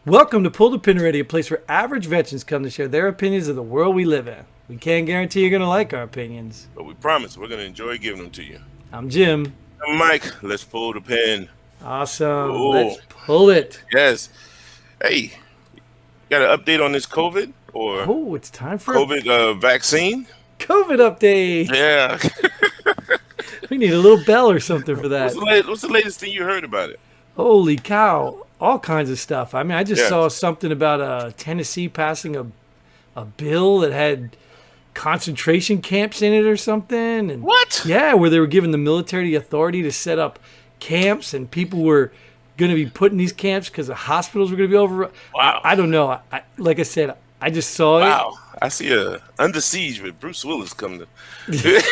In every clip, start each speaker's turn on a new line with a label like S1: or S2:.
S1: Welcome to Pull the Pin Ready, a place where average veterans come to share their opinions of the world we live in. We can't guarantee you're going to like our opinions.
S2: But we promise we're going to enjoy giving them to you.
S1: I'm Jim.
S2: I'm Mike. Let's pull the pin.
S1: Awesome.
S2: Oh,
S1: Let's pull it.
S2: yes. Hey, got an update on this COVID or
S1: Oh, it's time for
S2: COVID vaccine?
S1: COVID update.
S2: Yeah.
S1: We need a little bell or something for that.
S2: What's the latest thing you heard about it?
S1: Holy cow. All kinds of stuff. I mean, I just
S2: Yeah.
S1: saw something about Tennessee passing a bill that had concentration camps in it or something. And
S2: What?
S1: yeah, where they were giving the military the authority to set up camps, and people were going to be put in these camps because the hospitals were going to be over.
S2: Wow.
S1: I don't know. Like I said, I just saw it.
S2: Wow. I see a Under Siege with Bruce Willis coming to.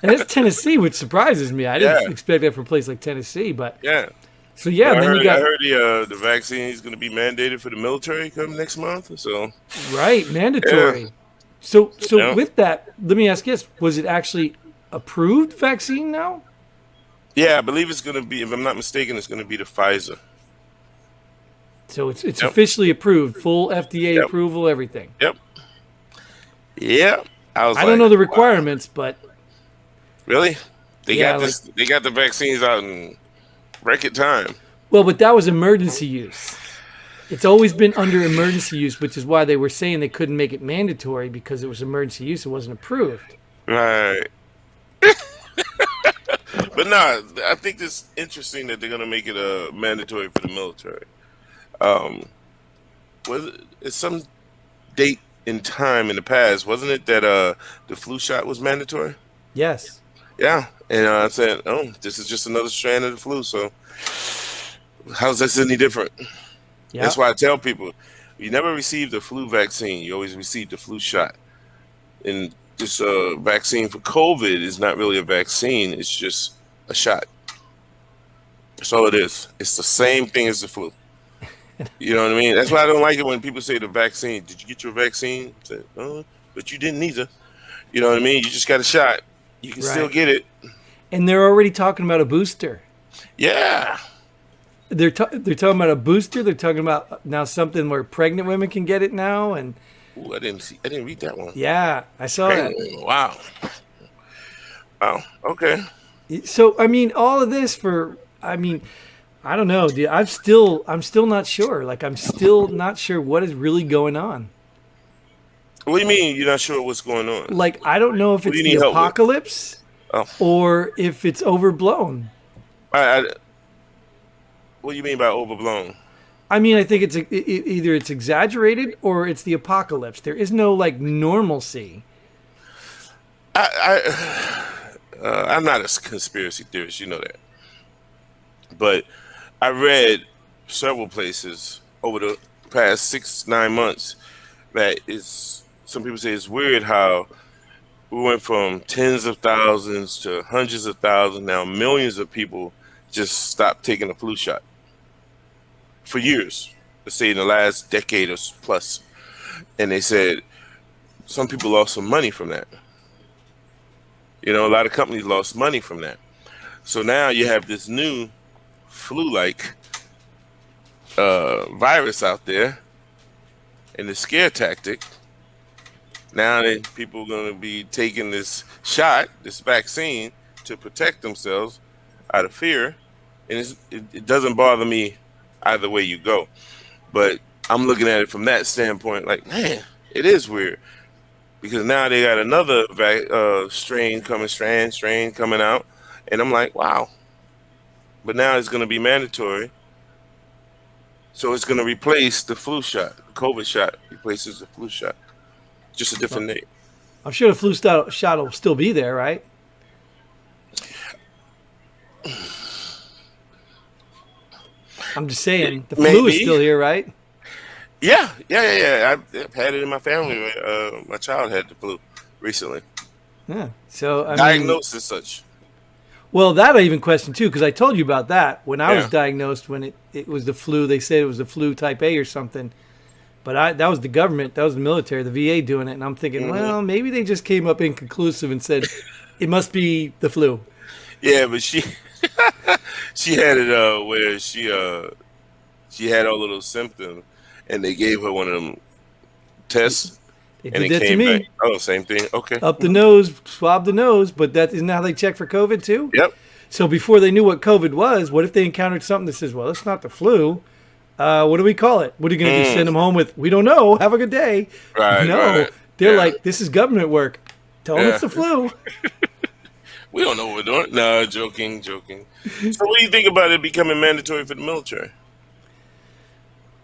S1: And it's Tennessee, which surprises me. I didn't
S2: Yeah.
S1: expect that from a place like Tennessee. But
S2: Yeah.
S1: so yeah, and
S2: I
S1: then you
S2: heard
S1: got
S2: the vaccine is going to be mandated for the military come next month. So
S1: right mandatory. So
S2: Yeah.
S1: with that, let me ask you this: was it actually approved vaccine now?
S2: yeah, I believe it's going to be. If I'm not mistaken, it's going to be the Pfizer.
S1: So it's
S2: Yep.
S1: officially approved, full FDA
S2: Yep.
S1: approval, everything.
S2: Yep. Yeah. I was.
S1: I don't
S2: like,
S1: know the
S2: wow.
S1: requirements, but
S2: Really? They
S1: Yeah,
S2: got this. They got the vaccines out in record time.
S1: well, but that was emergency use. It's always been under emergency use, which is why they were saying they couldn't make it mandatory because it was emergency use. It wasn't approved.
S2: Right. But nah, I think it's interesting that they're gonna make it mandatory for the military. Um, it's some date in time in the past, wasn't it, that the flu shot was mandatory?
S1: Yes.
S2: Yeah, and I said, oh, this is just another strand of the flu. So how's this any different?
S1: Yeah.
S2: That's why I tell people, you never receive the flu vaccine. You always receive the flu shot. And this vaccine for COVID is not really a vaccine. It's just a shot. That's all it is. It's the same thing as the flu. You know what I mean? That's why I don't like it when people say the vaccine. Did you get your vaccine? I said, oh, but you didn't either. You know what I mean? You just got a shot. You can still
S1: Right.
S2: get it.
S1: And they're already talking about a booster.
S2: Yeah.
S1: They're talking about a booster. They're talking about now something where pregnant women can get it now. And
S2: Ooh, I didn't read that one.
S1: yeah, I saw that.
S2: Wow. Wow. Okay.
S1: So I mean, all of this for I mean, I don't know. Dude, I'm still not sure. Like I'm still not sure what is really going on.
S2: What do you mean you're not sure what's going on?
S1: Like I don't know if
S2: What do
S1: it's
S2: you need
S1: the
S2: help with?
S1: apocalypse
S2: Oh,
S1: or if it's overblown.
S2: I, what do you mean by overblown?
S1: I mean, I think either it's exaggerated or it's the apocalypse. There is no like normalcy.
S2: I'm not a conspiracy theorist, you know that. But I read several places over the past 6-9 months that is. Some people say it's weird how we went from tens of thousands to hundreds of thousands. Now millions of people just stopped taking the flu shot for years. Let's say in the last decade or plus, and they said some people lost some money from that. You know, a lot of companies lost money from that. So now you have this new flu-like virus out there, and the scare tactic. Now that people are going to be taking this shot, this vaccine, to protect themselves out of fear, and it doesn't bother me either way you go. But I'm looking at it from that standpoint, like, man, it is weird because now they got another strain coming out, and I'm like, wow. But now it's going to be mandatory, so it's going to replace the flu shot. The COVID shot replaces the flu shot, just a different name.
S1: I'm sure the flu shot will still be there, right? I'm just saying the flu is
S2: Maybe.
S1: still here, right?
S2: Yeah. I've had it in my family. My child had the flu recently,
S1: Yeah. So I mean,
S2: diagnosed as such.
S1: well, that I even questioned too because I told you about that when I was
S2: Yeah.
S1: diagnosed when it was the flu. They said it was the flu type A or something. But that was the government, that was the military, the VA doing it, and I'm thinking, well, maybe they just came up inconclusive and said it must be the flu.
S2: Yeah, but she she had it where she had all of those symptoms, and they gave her one of them tests,
S1: They
S2: and
S1: did
S2: it
S1: that to
S2: came back.
S1: me.
S2: Oh, same thing. Okay.
S1: Up the nose, swab the nose, but that isn't how they check for COVID too.
S2: Yep.
S1: So before they knew what COVID was, what if they encountered something that says, "Well, it's not the flu"? What do we call it? What are you going to do? Send them home with, "We don't know. Have a good day."
S2: Right.
S1: No,
S2: Right.
S1: they're
S2: Yeah.
S1: like, "This is government work. Tell them
S2: Yeah.
S1: it's the flu."
S2: We don't know what we're doing. No, joking, joking. So, what do you think about it becoming mandatory for the military?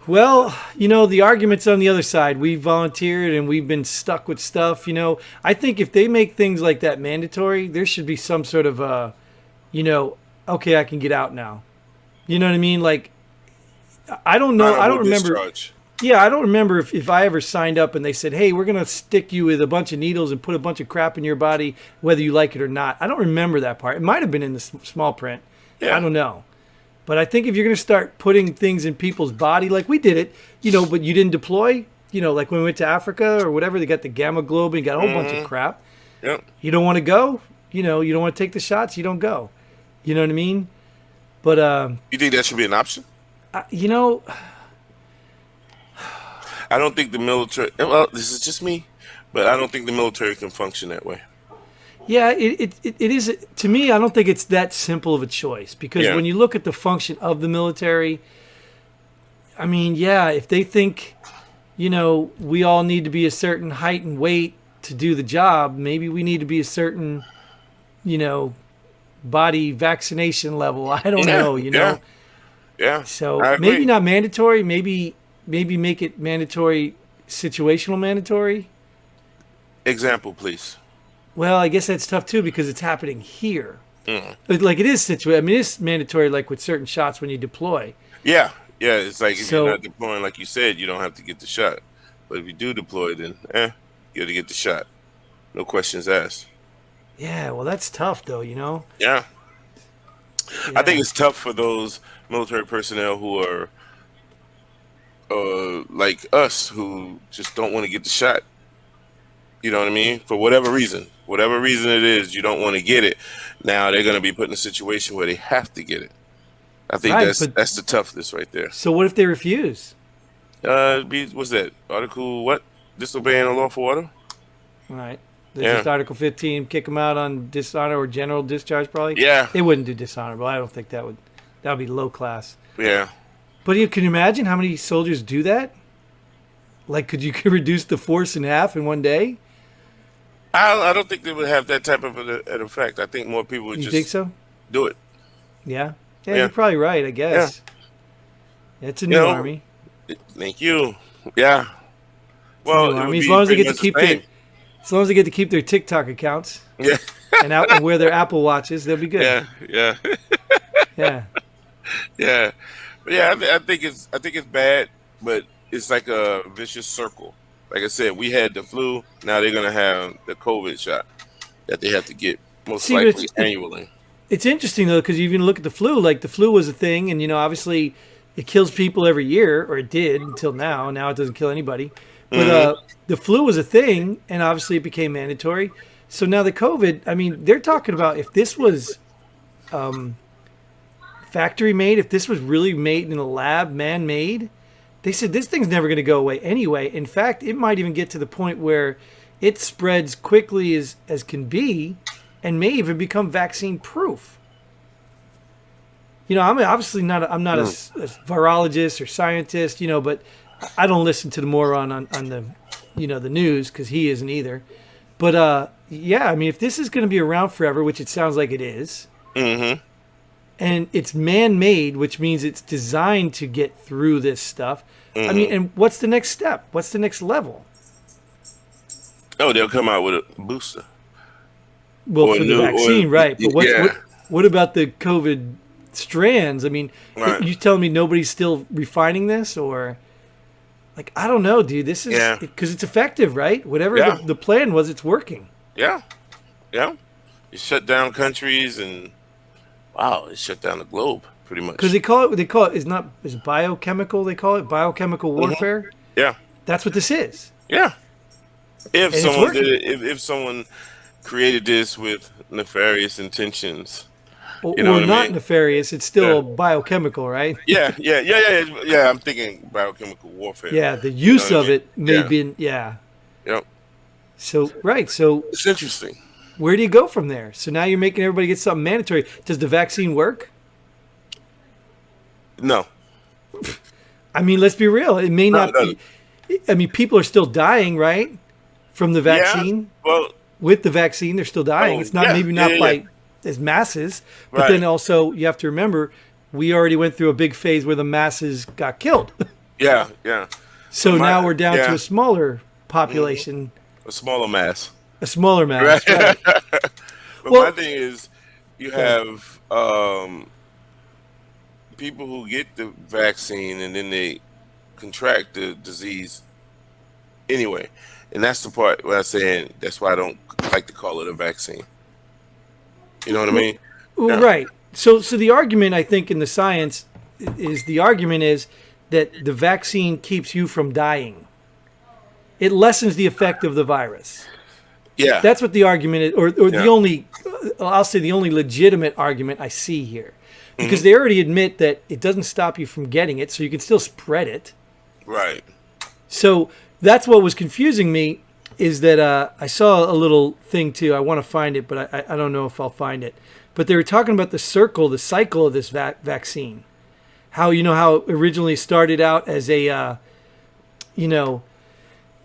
S1: Well, the argument's on the other side. We volunteered and we've been stuck with stuff. I think if they make things like that mandatory, there should be some sort of okay, I can get out now. You know what I mean? Like, I don't know. I don't
S2: Honorable
S1: remember.
S2: discharge.
S1: Yeah, I don't remember if I ever signed up and they said, "Hey, we're going to stick you with a bunch of needles and put a bunch of crap in your body, whether you like it or not." I don't remember that part. It might have been in the small print.
S2: Yeah.
S1: I don't know. But I think if you're going to start putting things in people's body, like we did it, but you didn't deploy, like when we went to Africa or whatever, they got the gamma globin, got a whole bunch of crap.
S2: Yep.
S1: You don't want to go, you don't want to take the shots, you don't go. You know what I mean? But,
S2: You think that should be an option?
S1: I- you know,
S2: I don't think the military. Well, this is just me, but I don't think the military can function that way.
S1: yeah, it is, to me, I don't think it's that simple of a choice because
S2: Yeah.
S1: when you look at the function of the military, I mean, yeah, if they think, we all need to be a certain height and weight to do the job, maybe we need to be a certain, body vaccination level. I don't know,
S2: Yeah. Yeah.
S1: So
S2: I agree.
S1: maybe not mandatory, maybe make it mandatory, situational mandatory.
S2: Example, please.
S1: Well, I guess that's tough too because it's happening here.
S2: Mm.
S1: Like it is situated. I mean, it's mandatory, like with certain shots when you deploy.
S2: Yeah. Yeah. It's like if
S1: So-
S2: you're not deploying, like you said, you don't have to get the shot. But if you do deploy, then you got to get the shot. No questions asked.
S1: Yeah, well, that's tough though.
S2: Yeah.
S1: Yeah.
S2: I think it's tough for those military personnel who are like us who just don't want to get the shot. You know what I mean? For whatever reason it is, you don't want to get it. Now they're going to be put in a situation where they have to get it. I think
S1: Right, but-
S2: that's the toughness right there.
S1: So what if they refuse?
S2: What's that article? What, disobeying a lawful order?
S1: All right. There's
S2: Yeah.
S1: just Article 15, kick them out on dishonor or general discharge, probably.
S2: Yeah,
S1: They wouldn't do dishonorable. I don't think that would be low class.
S2: yeah.
S1: But can you imagine how many soldiers do that? Like, could you reduce the force in half in one day?
S2: I don't think they would have that type of an effect. I think more people would
S1: You
S2: just
S1: think so?
S2: do it.
S1: Yeah.
S2: Yeah.
S1: You're probably right, I guess. It's a new
S2: know,
S1: army.
S2: Thank you. Yeah. Well,
S1: New
S2: it would
S1: army. As
S2: be
S1: long as they
S2: pretty
S1: get to
S2: much
S1: keep
S2: the same.
S1: as long as they get to keep their TikTok accounts
S2: Yeah.
S1: and wear their Apple watches, they'll be good.
S2: Yeah. Yeah.
S1: Yeah.
S2: Yeah, but yeah, I think it's bad, but it's like a vicious circle. Like I said, we had the flu. Now they're gonna have the COVID shot that they have to get most
S1: See, but
S2: likely annually.
S1: It's interesting though because you even look at the flu. Like the flu was a thing, and obviously it kills people every year, or it did until now. Now it doesn't kill anybody. But the flu was a thing, and obviously it became mandatory. So now the COVID. I mean, they're talking about if this was factory made, if this was really made in a lab, man made. They said this thing's never going to go away anyway. In fact, it might even get to the point where it spreads quickly as can be, and may even become vaccine proof. I'm obviously I'm not a virologist or scientist, but I don't listen to the moron on the, the news because he isn't either. But yeah, I mean, if this is going to be around forever, which it sounds like it is, and it's man-made, which means it's designed to get through this stuff. I mean, and what's the next step? What's the next level?
S2: Oh, they'll come out with a booster.
S1: Well,
S2: Or
S1: for the
S2: new- or-
S1: vaccine, right? But
S2: yeah.
S1: what about the COVID strands? I mean,
S2: Right.
S1: you telling me nobody's still refining this, or like I don't know, dude. This is
S2: Yeah.
S1: because it's effective, right? Whatever
S2: Yeah.
S1: the plan was, it's working.
S2: Yeah, yeah. You shut down countries and wow, it shut down the globe pretty much.
S1: Because they call it is biochemical. They call it biochemical warfare.
S2: Yeah,
S1: That's what this is.
S2: yeah. If
S1: it's
S2: someone
S1: working.
S2: did it, if someone created this with nefarious intentions, You know
S1: or
S2: what I
S1: not
S2: mean?
S1: nefarious. It's still biochemical, right?
S2: Yeah. I'm thinking biochemical warfare.
S1: Yeah, the
S2: You know
S1: use
S2: what I
S1: of
S2: mean?
S1: it may
S2: Yeah.
S1: be, yeah.
S2: Yep.
S1: So, right. So,
S2: It's interesting.
S1: where do you go from there? So now you're making everybody get something mandatory. Does the vaccine work?
S2: No.
S1: I mean, let's be real. It may
S2: No, it
S1: not
S2: doesn't.
S1: be. I mean, people are still dying, right? From the
S2: Yeah.
S1: vaccine.
S2: Well.
S1: With the vaccine, they're still dying.
S2: Oh,
S1: It's not
S2: yeah.
S1: maybe
S2: Yeah.
S1: not
S2: Yeah. Yeah.
S1: by as masses, but
S2: Right.
S1: then also you have to remember we already went through a big phase where the masses got killed.
S2: Yeah. Yeah. But
S1: So now we're down to
S2: yeah.
S1: a smaller
S2: hmm
S1: population,
S2: A smaller mass.
S1: a smaller
S2: Right.
S1: mass, right?
S2: But my
S1: Well,
S2: thing is, you
S1: go ahead.
S2: have people who get the vaccine and then they contract the disease anyway. And that's the part where I'm saying that's why I don't like to call it a vaccine. You know what I
S1: Well,
S2: mean?
S1: well,
S2: Yeah.
S1: right. So the argument I think in the science is the argument is that the vaccine keeps you from dying. It lessens the effect of the virus.
S2: Yeah.
S1: That's what the argument is, or the
S2: Yeah.
S1: only, I'll say the only legitimate argument I see here. Because
S2: hmm
S1: they already admit that it doesn't stop you from getting it, so you can still spread it.
S2: Right.
S1: So that's what was confusing me is that I saw a little thing too. I want to find it, but I don't know if I'll find it. But they were talking about the cycle of this vaccine. How, how it originally started out as a, you know,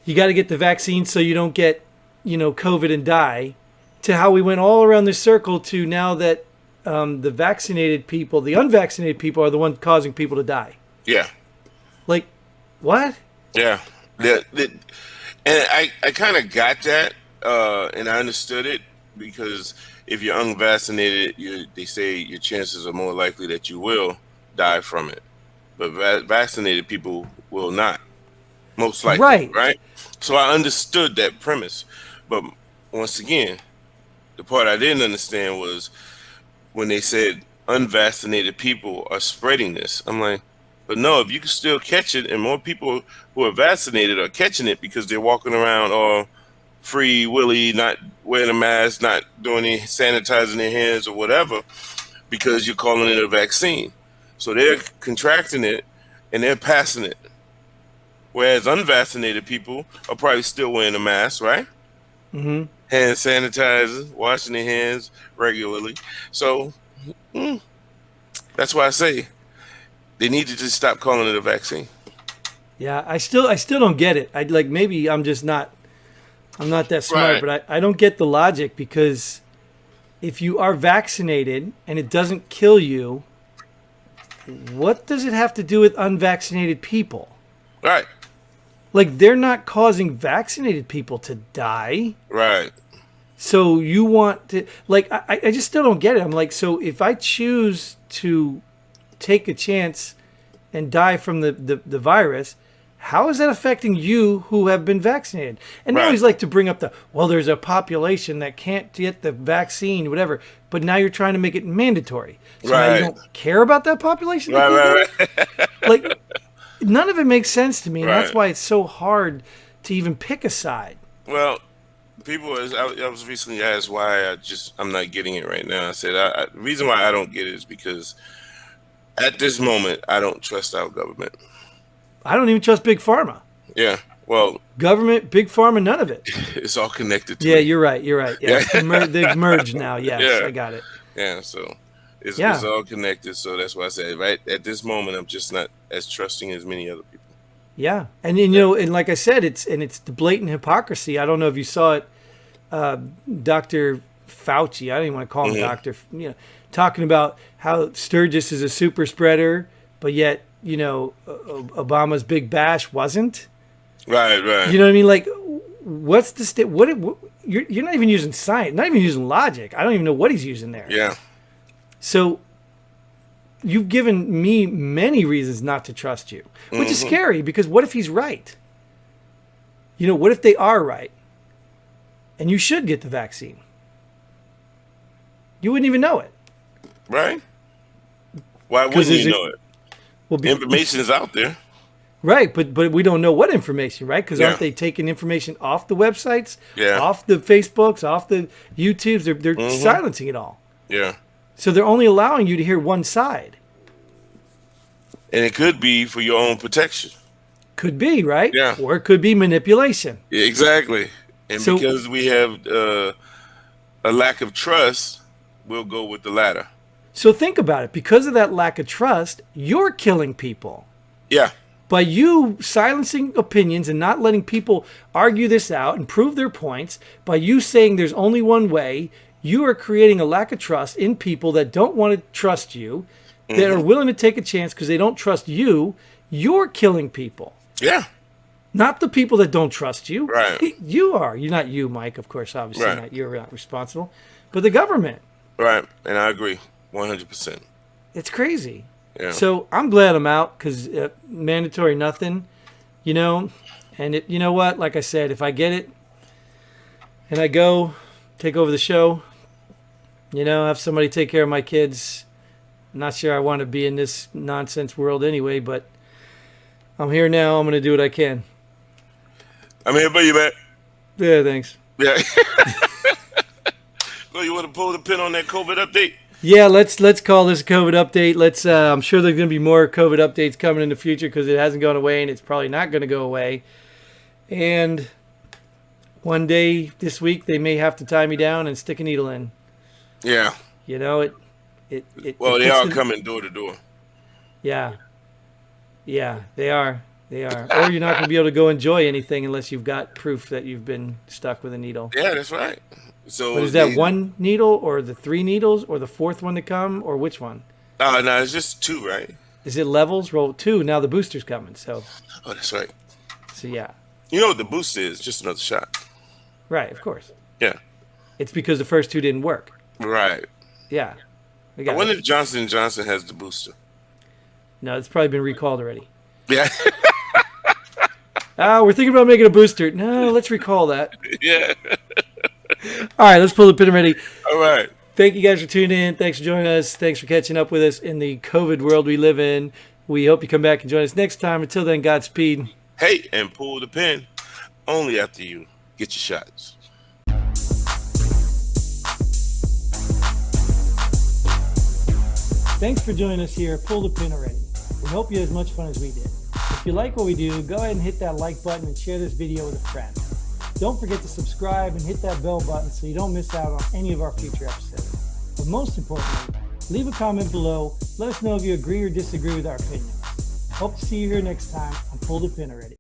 S1: you got to get the vaccine so you don't get, COVID and die, to how we went all around this circle to now that the vaccinated people, the unvaccinated people are the ones causing people to die.
S2: Yeah.
S1: Like, what?
S2: Yeah. And I kind of got that, and I understood it because if you're unvaccinated, they say your chances are more likely that you will die from it. But vaccinated people will not, most likely,
S1: Right.
S2: right? So I understood that premise. But once again, the part I didn't understand was when they said unvaccinated people are spreading this. I'm like, but no, if you can still catch it, and more people who are vaccinated are catching it because they're walking around all free willy, not wearing a mask, not doing any sanitizing their hands or whatever, because you're calling it a vaccine. So they're contracting it and they're passing it. Whereas unvaccinated people are probably still wearing a mask, right?
S1: Mm-hmm.
S2: Hand sanitizer, washing their hands regularly. So that's why I say they need to just stop calling it a vaccine.
S1: Yeah, I still don't get it. I like maybe I'm not that smart,
S2: Right.
S1: but I don't get the logic because if you are vaccinated and it doesn't kill you, what does it have to do with unvaccinated people?
S2: Right.
S1: Like they're not causing vaccinated people to die.
S2: Right.
S1: So you want to I just still don't get it. I'm like, so if I choose to take a chance and die from the virus, how is that affecting you who have been vaccinated? And they
S2: Right.
S1: always like to bring up there's a population that can't get the vaccine, whatever. But now you're trying to make it mandatory. So now you
S2: Right.
S1: don't care about that population that
S2: Right.
S1: can't get
S2: Right.
S1: it? Like none of it makes sense to me, and that's
S2: Right.
S1: why it's so hard to even pick a side.
S2: Well, I was recently asked why I'm not getting it right now. I said the reason why I don't get it is because at this moment I don't trust our government.
S1: I don't even trust Big Pharma.
S2: Yeah. Well,
S1: Government, Big Pharma, none of it.
S2: it's all connected to
S1: Yeah,
S2: me.
S1: you're right. You're right. Yeah, they've merged now. Yes,
S2: Yeah.
S1: I got it.
S2: Yeah. So it's
S1: Yeah.
S2: all connected. So that's why I said right at this moment I'm just not as trusting as many other people.
S1: Yeah, and and like I said, it's the blatant hypocrisy. I don't know if you saw it, Dr. Fauci. I don't even want to call him
S2: Mhm.
S1: doctor. Talking about how Sturgis is a super spreader, but yet Obama's big bash wasn't.
S2: Right. Right.
S1: You know what I mean? Like, what's the state? What you're not even using science, not even using logic. I don't even know what he's using there.
S2: Yeah.
S1: So you've given me many reasons not to trust you, which is scary because what if he's right? What if they are right? And you should get the vaccine. You wouldn't even know it.
S2: Right. Why
S1: 'Cause
S2: wouldn't
S1: is
S2: you
S1: it-
S2: know it?
S1: Well,
S2: Information is out there.
S1: right, but we don't know what information, right? Because
S2: Yeah.
S1: aren't they taking information off the websites,
S2: Yeah.
S1: off the Facebooks, off the YouTubes? They're silencing it all.
S2: Yeah.
S1: So they're only allowing you to hear one side.
S2: And it could be for your own protection.
S1: Could be, right?
S2: Yeah.
S1: Or it could be manipulation.
S2: Exactly. And
S1: So-
S2: because we have a lack of trust, we'll go with the latter.
S1: So think about it. Because of that lack of trust, you're killing people.
S2: Yeah.
S1: By you silencing opinions and not letting people argue this out and prove their points, by you saying there's only one way, you are creating a lack of trust in people that don't want to trust you, that are willing to take a chance because they don't trust you. You're killing people.
S2: Yeah.
S1: Not the people that don't trust you.
S2: Right.
S1: You are. You're not you, Mike, of course, obviously
S2: Right.
S1: not. You're not responsible. But the government.
S2: Right. And I agree 100%.
S1: It's crazy.
S2: Yeah.
S1: So I'm glad I'm out because mandatory nothing, you know. And you know what? Like I said, if I get it and I go take over the show, you know, have somebody take care of my kids. I'm not sure I want to be in this nonsense world anyway, but I'm here now. I'm going to do what I can.
S2: I'm here for you, man.
S1: Yeah, thanks.
S2: Yeah. Well, you want to pull the pin on that COVID update?
S1: Yeah, let's call this a COVID update. Let's. I'm sure there's going to be more COVID updates coming in the future because it hasn't gone away and it's probably not going to go away. And one day this week they may have to tie me down and stick a needle in.
S2: Yeah.
S1: You know it.
S2: Well,
S1: it
S2: they
S1: gets
S2: are
S1: to-
S2: coming door to door.
S1: Yeah. Yeah, they are. They are. Or you're not going to be able to go enjoy anything unless you've got proof that you've been stuck with a needle.
S2: Yeah, that's right. So
S1: But is that one needle or the 3 needles or the 4th one to come or which one?
S2: No, it's just 2, right?
S1: Is it levels? Roll 2. Now the booster's coming. So
S2: Oh, that's right.
S1: yeah.
S2: You know what the boost is? Just another shot.
S1: Right, of course.
S2: Yeah.
S1: It's because the first 2 didn't work.
S2: Right.
S1: Yeah. We
S2: I
S1: got
S2: wonder
S1: it.
S2: if Johnson & Johnson has the booster.
S1: No, it's probably been recalled already.
S2: Yeah.
S1: We're thinking about making a booster. No, let's recall that.
S2: Yeah.
S1: All right, let's pull the pin and ready.
S2: All right.
S1: Thank you guys for tuning in. Thanks for joining us. Thanks for catching up with us in the COVID world we live in. We hope you come back and join us next time. Until then, Godspeed.
S2: Hey, and pull the pin only after you get your shots.
S1: Thanks for joining us here. Pull the pin already. We hope you had as much fun as we did. If you like what we do, go ahead and hit that like button and share this video with a friend. Don't forget to subscribe and hit that bell button so you don't miss out on any of our future episodes. But most importantly, leave a comment below. Let us know if you agree or disagree with our opinions. Hope to see you here next time on Pull the Pin Already.